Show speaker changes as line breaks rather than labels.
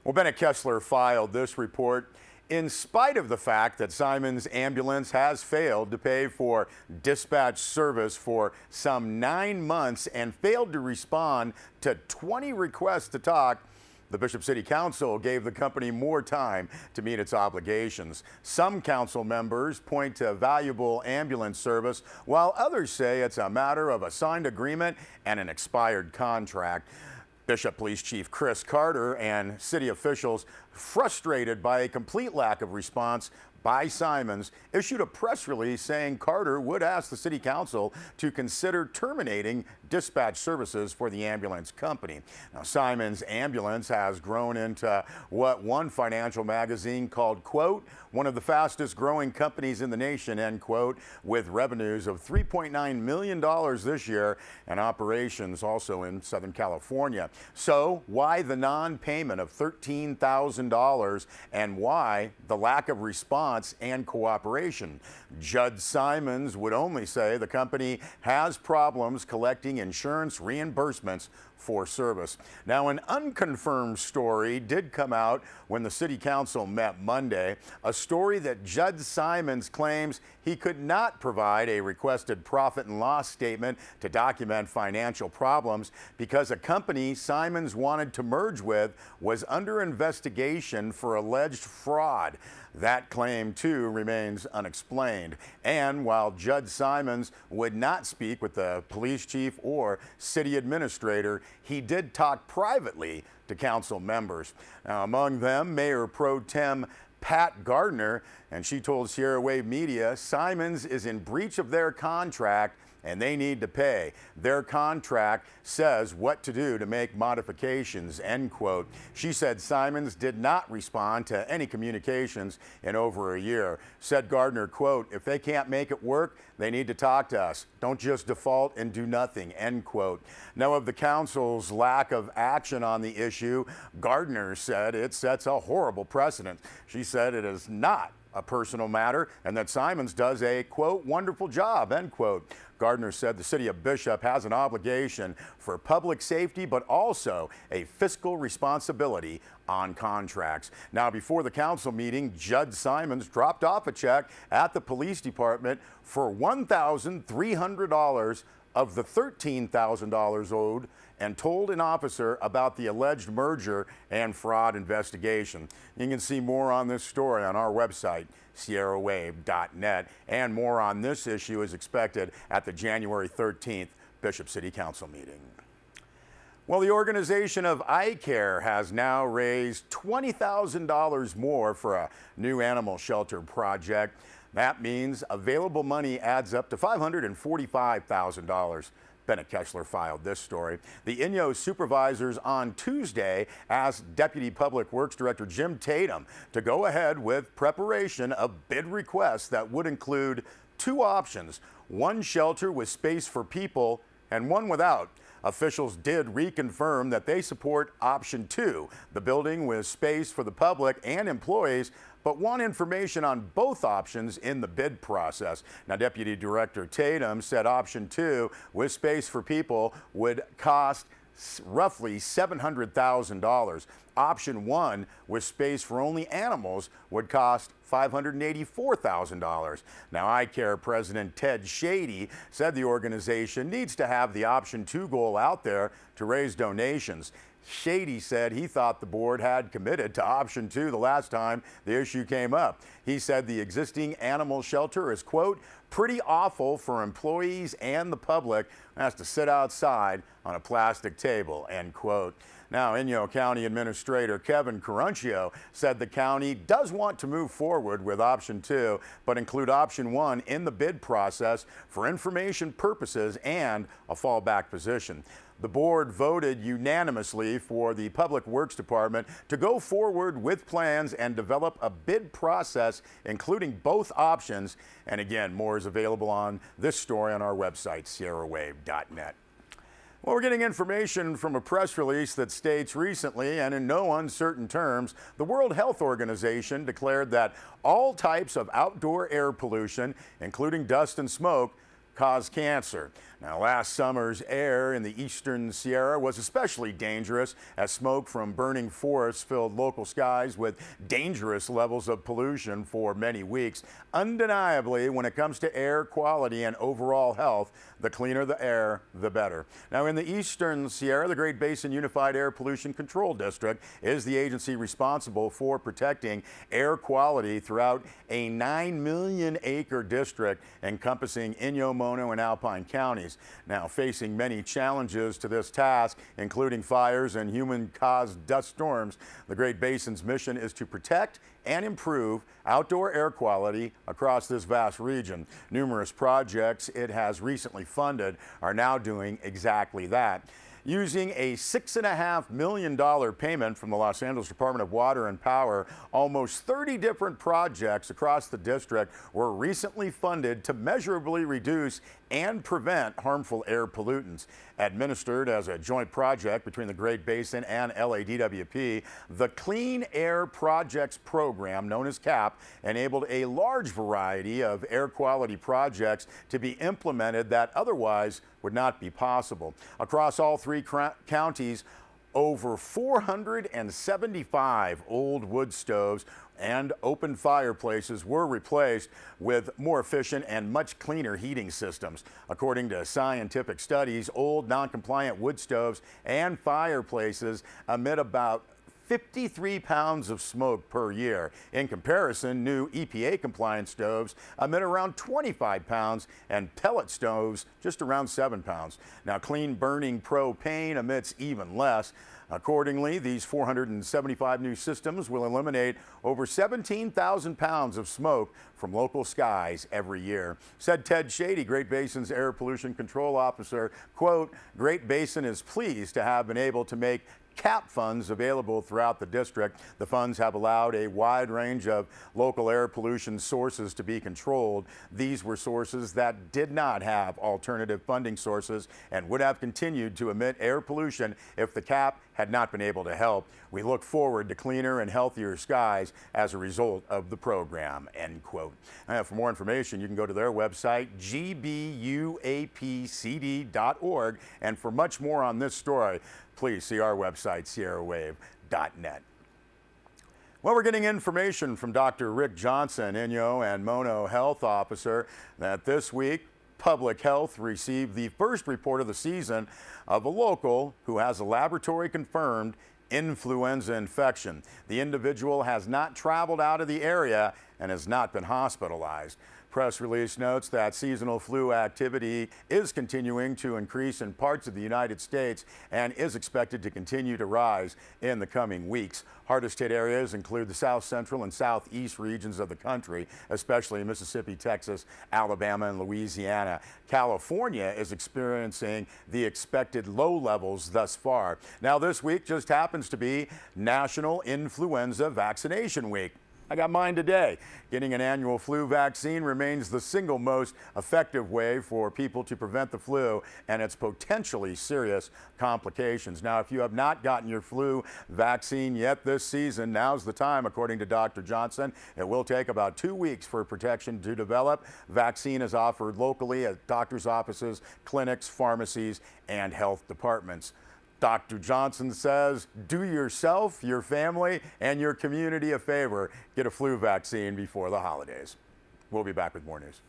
Well, Bennett Kessler filed this report in spite of the fact that Simon's Ambulance has failed to pay for dispatch service for some 9 months and failed to respond to 20 requests to talk. The Bishop City Council gave the company more time to meet its obligations. Some council members point to valuable ambulance service, while others say it's a matter of a signed agreement and an expired contract. Bishop Police Chief Chris Carter and city officials, frustrated by a complete lack of response by Simons, issued a press release saying Carter would ask the city council to consider terminating dispatch services for the ambulance company. Now, Simons Ambulance has grown into what one financial magazine called, quote, one of the fastest growing companies in the nation, end quote, with revenues of $3.9 million this year and operations also in Southern California. So why the non-payment of $13,000 and why the lack of response and cooperation? Judge Simons would only say the company has problems collecting insurance reimbursements for service. Now, an unconfirmed story did come out when the city council met Monday, a story that Judge Simons claims he could not provide a requested profit and loss statement to document financial problems because a company Simons wanted to merge with was under investigation for alleged fraud. That claim, too, remains unexplained. And while Judge Simons would not speak with the police chief or city administrator, he did talk privately to council members. Now, among them, Mayor Pro Tem Pat Gardner, and she told Sierra Wave Media Simons is in breach of their contract and they need to pay. Their contract says what to do to make modifications, end quote. She said Simons did not respond to any communications in over a year. Said Gardner, quote, if they can't make it work, they need to talk to us. Don't just default and do nothing, end quote. Now, of the council's lack of action on the issue, Gardner said it sets a horrible precedent. She said it is not a personal matter and that Simons does a, quote, wonderful job, end quote. Gardner said the city of Bishop has an obligation for public safety, but also a fiscal responsibility on contracts. Now, before the council meeting, Judge Simons dropped off a check at the police department for $1,300 of the $13,000 owed and told an officer about the alleged merger and fraud investigation. You can see more on this story on our website, sierrawave.net, and more on this issue is expected at the January 13th Bishop City Council meeting. Well, the organization of Eye Care has now raised $20,000 more for a new animal shelter project. That means available money adds up to $545,000. Bennett Kessler filed this story. The INYO supervisors on Tuesday asked Deputy Public Works Director Jim Tatum to go ahead with preparation of bid requests that would include two options, one shelter with space for people and one without. Officials did reconfirm that they support option 2, the building with space for the public and employees, but want information on both options in the bid process. Now, Deputy Director Tatum said option 2 with space for people would cost roughly $700,000. Option 1 with space for only animals would cost $584,000. Now, Eye Care President Ted Shady said the organization needs to have the option 2 goal out there to raise donations. Shady said he thought the board had committed to option 2 the last time the issue came up. He said the existing animal shelter is, quote, pretty awful for employees and the public and has to sit outside on a plastic table, end quote. Now, Inyo County Administrator Kevin Caruncio said the county does want to move forward with option 2, but include option 1 in the bid process for information purposes and a fallback position. The board voted unanimously for the Public Works Department to go forward with plans and develop a bid process, including both options. And again, more is available on this story on our website, sierrawave.net. Well, we're getting information from a press release that states recently, and in no uncertain terms, the World Health Organization declared that all types of outdoor air pollution, including dust and smoke, cause cancer. Now, last summer's air in the eastern Sierra was especially dangerous as smoke from burning forests filled local skies with dangerous levels of pollution for many weeks. Undeniably, when it comes to air quality and overall health, the cleaner the air, the better. Now, in the eastern Sierra, the Great Basin Unified Air Pollution Control District is the agency responsible for protecting air quality throughout a 9 million acre district encompassing Inyo, Mono, and Alpine counties. Now, facing many challenges to this task, including fires and human-caused dust storms, the Great Basin's mission is to protect and improve outdoor air quality across this vast region. Numerous projects it has recently funded are now doing exactly that. Using a $6.5 million payment from the Los Angeles Department of Water and Power, almost 30 different projects across the district were recently funded to measurably reduce and prevent harmful air pollutants. Administered as a joint project between the Great Basin and LADWP, the Clean Air Projects program, known as CAP, enabled a large variety of air quality projects to be implemented that otherwise would not be possible. Across all three counties, over 475 old wood stoves and open fireplaces were replaced with more efficient and much cleaner heating systems. According to scientific studies, old non-compliant wood stoves and fireplaces emit about 53 pounds of smoke per year. In comparison, new EPA-compliant stoves emit around 25 pounds and pellet stoves just around 7 pounds. Now, clean-burning propane emits even less. Accordingly, these 475 new systems will eliminate over 17,000 pounds of smoke from local skies every year. Said Ted Shady, Great Basin's Air Pollution Control Officer, quote, "Great Basin is pleased to have been able to make CAP funds available throughout the district. The funds have allowed a wide range of local air pollution sources to be controlled. These were sources that did not have alternative funding sources and would have continued to emit air pollution if the CAP had not been able to help. We look forward to cleaner and healthier skies as a result of the program," end quote. For more information, you can go to their website, gbuapcd.org. And for much more on this story, please see our website, sierrawave.net. Well, we're getting information from Dr. Rick Johnson, Inyo and Mono Health Officer, that this week Public Health received the first report of the season of a local who has a laboratory-confirmed influenza infection. The individual has not traveled out of the area and has not been hospitalized. Press release notes that seasonal flu activity is continuing to increase in parts of the United States and is expected to continue to rise in the coming weeks. Hardest hit areas include the south central and southeast regions of the country, especially Mississippi, Texas, Alabama, and Louisiana. California is experiencing the expected low levels thus far. Now, this week just happens to be National Influenza Vaccination Week. I got mine today. Getting an annual flu vaccine remains the single most effective way for people to prevent the flu and its potentially serious complications. Now, if you have not gotten your flu vaccine yet this season, now's the time, according to Dr. Johnson. It will take about 2 weeks for protection to develop. Vaccine is offered locally at doctor's offices, clinics, pharmacies, and health departments. Dr. Johnson says, do yourself, your family, and your community a favor. Get a flu vaccine before the holidays. We'll be back with more news.